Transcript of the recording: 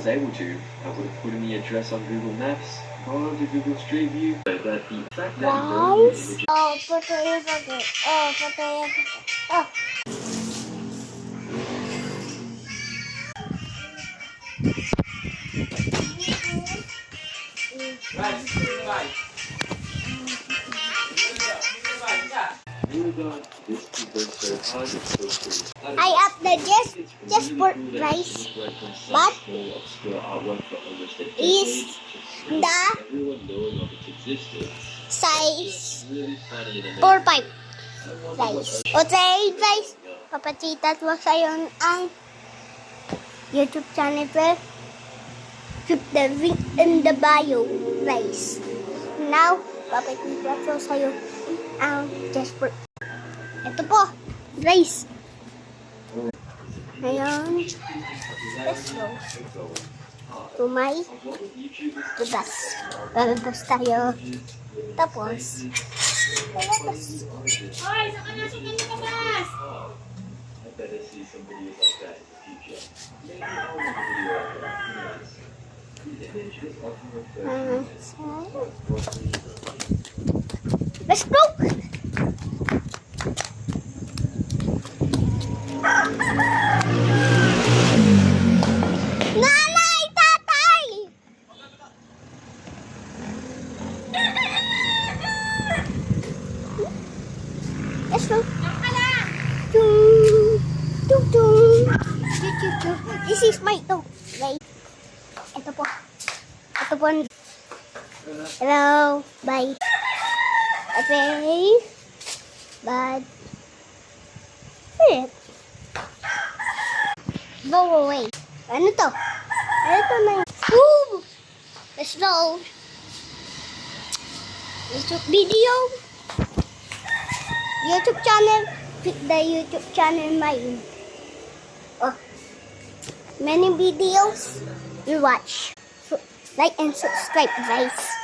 was able to, I would have put in the address on Google Maps, gone onto Google Street View, but the fact that no Guys, images this people so hard to go through. I up the just for rice, but is the size or pipe rice. Okay guys, papachita ko sa yon ang YouTube channel ko. Click the link in the bio guys. Now, papachita ko sa yon ang just for ito po, guys. Ngayon, let's go to my bus. Bababas tayo. Tapos, bababas. Hoy, saan ka na? Saan ka na bas? I better see some videos like that in the future. Maybe I'll make a video after that. These images often refer Let's go! Nanay! Tatay! Let's go! This is my dog, guys. Ito po. Ito po. Hello. Bye. Okay. Bye. Wait. Go away. Ano to? Ano to na yun? Woo! Let's go. YouTube video. YouTube channel. Click the YouTube channel mine. Oh. Many videos you watch. Like and subscribe guys.